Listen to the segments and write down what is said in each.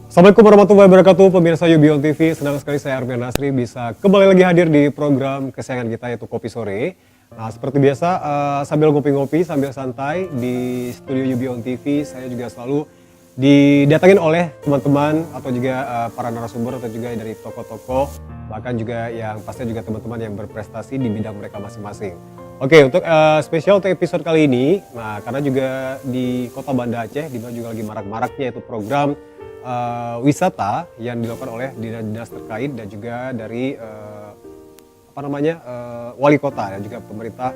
Assalamualaikum warahmatullahi wabarakatuh, pemirsa Yubion TV. Senang sekali saya Armian Nasri bisa kembali lagi hadir di program kesayangan kita yaitu Kopi Sore. Nah, seperti biasa sambil ngopi-ngopi, sambil santai di studio Yubion TV, saya juga selalu didatangin oleh teman-teman atau juga para narasumber atau juga dari tokoh-tokoh, bahkan juga yang pastinya juga teman-teman yang berprestasi di bidang mereka masing-masing. Oke, untuk spesial untuk episode kali ini, nah karena juga di Kota Banda Aceh, di mana juga lagi marak-maraknya itu program wisata yang dilakukan oleh dinas-dinas terkait dan juga dari wali kota dan juga pemerintah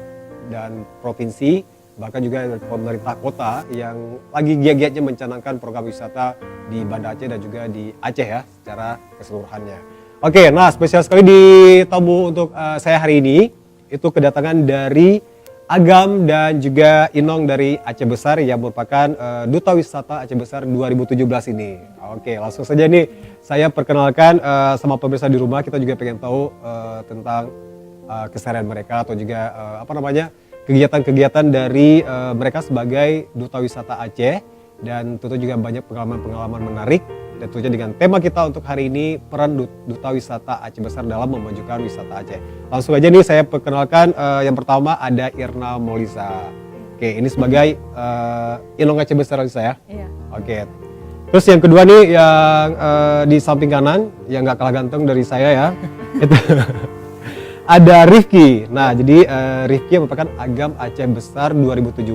dan provinsi, bahkan juga dari pemerintah kota yang lagi giat-giatnya mencanangkan program wisata di Banda Aceh dan juga di Aceh ya secara keseluruhannya. Oke, nah spesial sekali di tamu untuk saya hari ini itu kedatangan dari Agam dan juga Inong dari Aceh Besar yang merupakan Duta Wisata Aceh Besar 2017 ini. Oke, langsung saja nih saya perkenalkan sama pemirsa di rumah, kita juga pengen tahu tentang keseharian mereka atau juga kegiatan-kegiatan dari mereka sebagai Duta Wisata Aceh, dan tentu juga banyak pengalaman-pengalaman menarik. Dan tentunya dengan tema kita untuk hari ini, peran Duta Wisata Aceh Besar dalam memajukan wisata Aceh. Langsung aja nih saya perkenalkan, yang pertama ada Irna Molisa. Oke, ini sebagai Inong Aceh Besar saya. Iya. Oke. Terus yang kedua nih yang di samping kanan yang nggak kalah ganteng dari saya ya. Itu ada Rifki. Nah, jadi Rifki merupakan Agam Aceh Besar 2017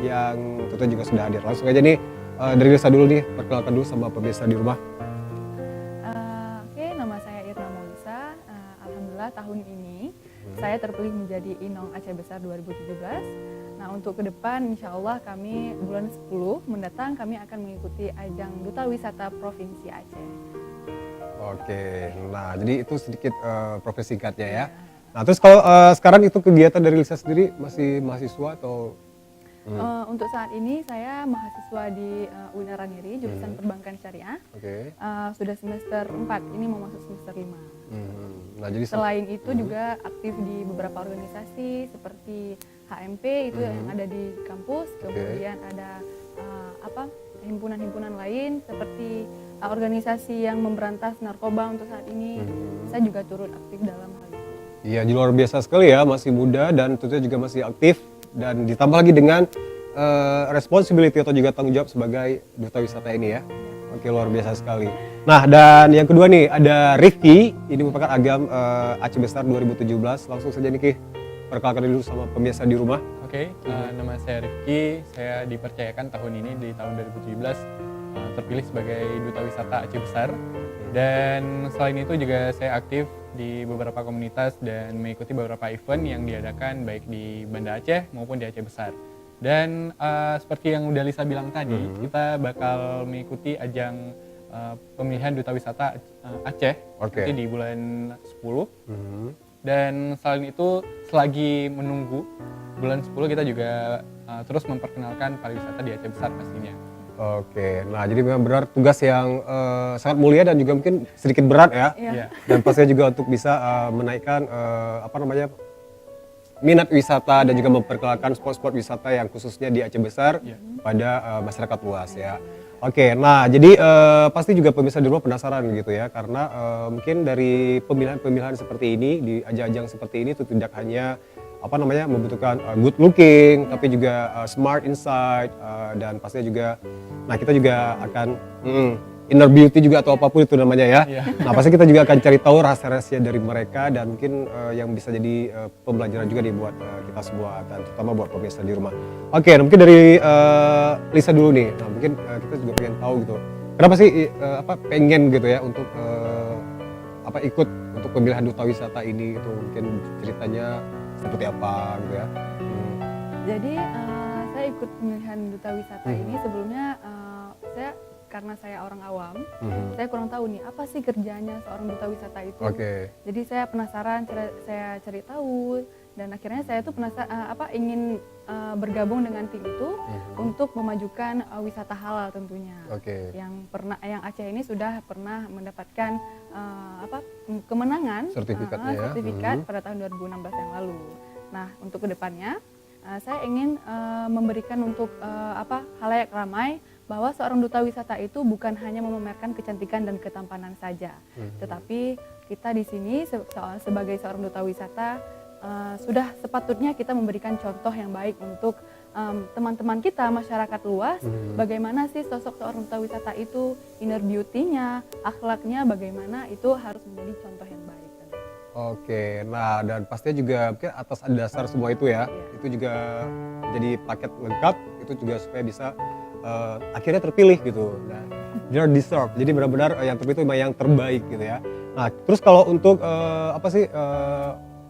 yang tentu juga sudah hadir. Langsung aja nih dari Lisa dulu nih, perkenalkan dulu sama pemirsa di rumah. Oke, nama saya Irna Molisa. Alhamdulillah tahun ini saya terpilih menjadi Inong Aceh Besar 2017. Nah, untuk ke depan insya Allah kami bulan 10 mendatang kami akan mengikuti ajang Duta Wisata Provinsi Aceh. Oke, nah jadi itu sedikit profesi singkatnya ya. Nah terus kalau sekarang itu kegiatan dari Lisa sendiri masih mahasiswa atau? Untuk saat ini saya mahasiswa di UIN Aranyeri, jurusan Perbankan Syariah. Oke. Sudah semester 4, ini mau masuk semester 5. Nah, jadi Selain itu juga aktif di beberapa organisasi seperti HMP itu yang ada di kampus, kemudian ada himpunan-himpunan lain seperti organisasi yang memberantas narkoba untuk saat ini. Saya juga turut aktif dalam hal itu. Iya, luar biasa sekali ya, masih muda dan tentunya juga masih aktif, dan ditambah lagi dengan responsibility atau juga tanggung jawab sebagai Duta Wisata ini ya. Oke, luar biasa sekali. Nah, dan yang kedua nih ada Rifki, ini merupakan Agam Aceh Besar 2017. Langsung saja nih Ki, perkenalkan dulu sama pemirsa di rumah. Oke, nama saya Rifki, saya dipercayakan tahun ini di tahun 2017 terpilih sebagai Duta Wisata Aceh Besar. Dan selain itu juga saya aktif di beberapa komunitas dan mengikuti beberapa event yang diadakan baik di Banda Aceh maupun di Aceh Besar. Dan seperti yang udah Lisa bilang tadi, kita bakal mengikuti ajang pemilihan Duta Wisata Aceh nanti di bulan 10. Dan selain itu selagi menunggu bulan 10 kita juga terus memperkenalkan pariwisata di Aceh Besar pastinya. Oke, nah jadi memang benar tugas yang sangat mulia dan juga mungkin sedikit berat ya. Iya. Dan pastinya juga untuk bisa menaikkan minat wisata dan juga memperkenalkan spot-spot wisata yang khususnya di Aceh Besar pada masyarakat luas ya. Oke, nah jadi pasti juga pemirsa di rumah penasaran gitu ya, karena mungkin dari pemilihan-pemilihan seperti ini di ajang-ajang seperti ini itu tidak hanya membutuhkan good looking, tapi juga smart inside, dan pastinya juga, nah kita juga akan inner beauty juga atau apapun itu namanya ya. Nah pasti kita juga akan cari tahu rahasia-rahasia dari mereka dan mungkin yang bisa jadi pembelajaran juga nih buat kita semua dan terutama buat pemirsa di rumah. Oke, nah mungkin dari Lisa dulu nih. Nah mungkin kita juga pengen tahu gitu, kenapa sih pengen gitu ya untuk ikut untuk pemilihan Duta Wisata ini gitu, mungkin ceritanya seperti apa gitu ya. Jadi saya ikut pemilihan Duta Wisata ini sebelumnya karena saya orang awam, saya kurang tahu nih apa sih kerjanya seorang Duta Wisata itu. Jadi saya penasaran, saya cari tahu, dan akhirnya saya tuh ingin bergabung dengan tim itu untuk memajukan wisata halal tentunya. Yang Aceh ini sudah pernah mendapatkan kemenangan sertifikat pada tahun 2016 yang lalu. Nah, untuk kedepannya saya ingin memberikan untuk halayak ramai bahwa seorang duta wisata itu bukan hanya memamerkan kecantikan dan ketampanan saja, tetapi kita di sini sebagai seorang duta wisata sudah sepatutnya kita memberikan contoh yang baik untuk teman-teman kita, masyarakat luas, bagaimana sih sosok seorang duta wisata itu, inner beauty-nya, akhlaknya, bagaimana itu harus menjadi contoh yang baik. Oke, nah dan pastinya juga mungkin atas dasar semua itu ya, itu juga jadi paket lengkap, itu juga supaya bisa akhirnya terpilih gitu. Nah, you're deserve, jadi benar-benar yang terpilih itu memang yang terbaik gitu ya. Nah, terus kalau untuk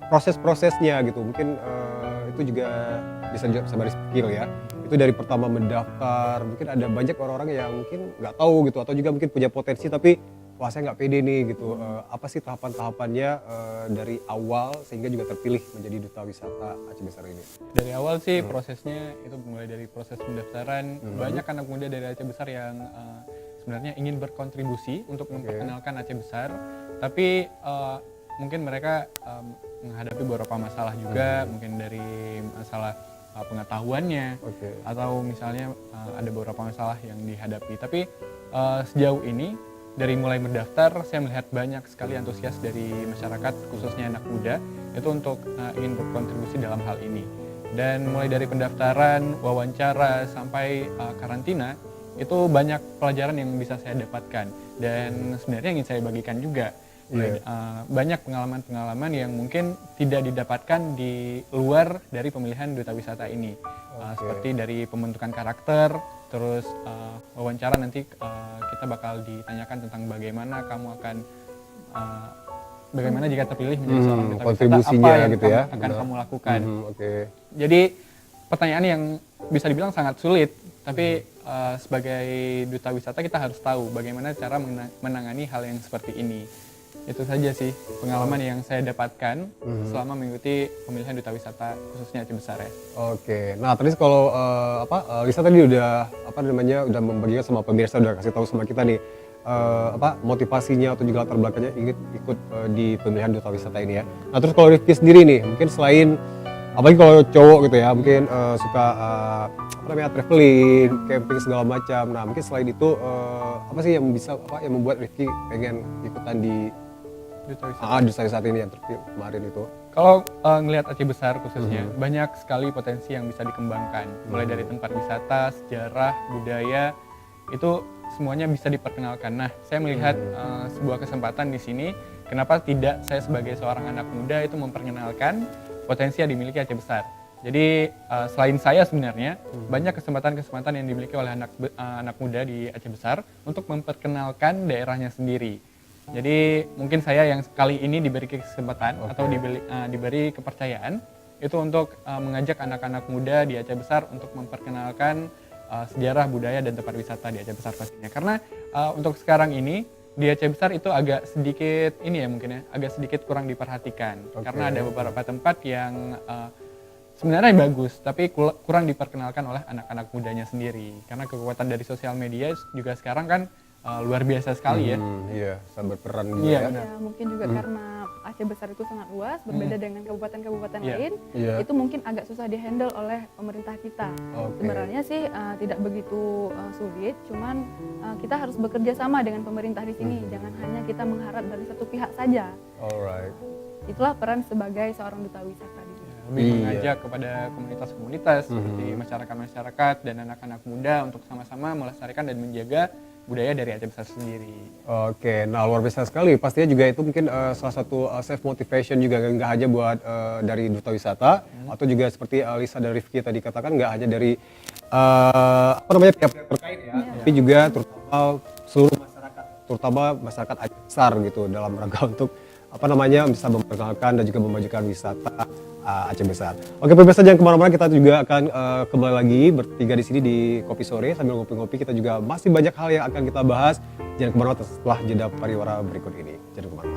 proses-prosesnya gitu, mungkin itu juga bisa dijawab sama Rizky ya. Itu dari pertama mendaftar, mungkin ada banyak orang-orang yang mungkin nggak tahu gitu, atau juga mungkin punya potensi tapi wah saya nggak pede nih gitu. Apa sih tahapan-tahapannya dari awal sehingga juga terpilih menjadi duta wisata Aceh Besar ini? Dari awal sih prosesnya itu mulai dari proses pendaftaran. Banyak anak muda dari Aceh Besar yang sebenarnya ingin berkontribusi untuk memperkenalkan Aceh Besar, tapi mungkin mereka menghadapi beberapa masalah juga, mungkin dari masalah pengetahuannya, atau misalnya ada beberapa masalah yang dihadapi. Tapi sejauh ini dari mulai mendaftar, saya melihat banyak sekali antusias dari masyarakat, khususnya anak muda, itu untuk ingin berkontribusi dalam hal ini. Dan mulai dari pendaftaran, wawancara, sampai karantina, itu banyak pelajaran yang bisa saya dapatkan. Dan sebenarnya ingin saya bagikan juga. Banyak pengalaman-pengalaman yang mungkin tidak didapatkan di luar dari pemilihan duta wisata ini. Seperti dari pembentukan karakter, terus wawancara nanti kita bakal ditanyakan tentang bagaimana kamu akan bagaimana jika terpilih menjadi seorang duta wisata, apa yang gitu akan kamu lakukan. Jadi pertanyaan yang bisa dibilang sangat sulit, tapi sebagai duta wisata kita harus tahu bagaimana cara menangani hal yang seperti ini. Itu saja sih pengalaman yang saya dapatkan selama mengikuti pemilihan duta wisata khususnya Aceh Besar ya. Oke, nah tadi kalau Lisa tadi udah udah membagikan sama pemirsa, udah kasih tahu sama kita nih motivasinya atau juga latar belakangnya ikut di pemilihan duta wisata ini ya. Nah terus kalau Rifki sendiri nih, mungkin selain apalagi kalau cowok gitu ya, mungkin suka traveling, camping segala macam. Nah mungkin selain itu apa sih yang bisa yang membuat Rifki pengen ikutan di duta wisata ini yang terpilih kemarin itu? Kalau ngelihat Aceh Besar khususnya, banyak sekali potensi yang bisa dikembangkan. Mulai dari tempat wisata, sejarah, budaya, itu semuanya bisa diperkenalkan. Nah, saya melihat sebuah kesempatan di sini, kenapa tidak saya sebagai seorang anak muda itu memperkenalkan potensi yang dimiliki Aceh Besar. Jadi selain saya sebenarnya, banyak kesempatan-kesempatan yang dimiliki oleh anak muda di Aceh Besar untuk memperkenalkan daerahnya sendiri. Jadi mungkin saya yang kali ini diberi kesempatan atau diberi kepercayaan itu untuk mengajak anak-anak muda di Aceh Besar untuk memperkenalkan sejarah, budaya, dan tempat wisata di Aceh Besar pastinya. Karena untuk sekarang ini di Aceh Besar itu agak sedikit agak sedikit kurang diperhatikan. Karena ada beberapa tempat yang sebenarnya bagus, tapi kurang diperkenalkan oleh anak-anak mudanya sendiri. Karena kekuatan dari sosial media juga sekarang kan luar biasa sekali ya. Iya, sangat berperan juga ya. Mungkin juga karena Aceh Besar itu sangat luas, berbeda dengan kabupaten-kabupaten lain, itu mungkin agak susah dihandle oleh pemerintah kita. Sebenarnya sih tidak begitu sulit, cuman kita harus bekerja sama dengan pemerintah di sini. Jangan hanya kita mengharap dari satu pihak saja. Itulah peran sebagai seorang duta wisata di sini. Lebih mengajak kepada komunitas-komunitas seperti masyarakat-masyarakat dan anak-anak muda untuk sama-sama melestarikan dan menjaga budaya dari Aceh Besar sendiri. Oke, nah luar biasa sekali. Pastinya juga itu mungkin salah satu self motivation juga, nggak hanya buat dari duta wisata atau juga seperti Lisa dan Rifki tadi katakan, nggak hanya dari pihak-pihak terkait ya, tapi juga terutama seluruh masyarakat, terutama masyarakat Aceh Besar gitu, dalam rangka untuk bisa memperkenalkan dan juga memajukan wisata Aceh Besar. Oke pemirsa, jangan kemana-mana, kita juga akan kembali lagi bertiga di sini di Kopi Sore sambil ngopi-ngopi. Kita juga masih banyak hal yang akan kita bahas. Jangan kemana-mana setelah jeda pariwara berikut ini. Jangan kemana-mana.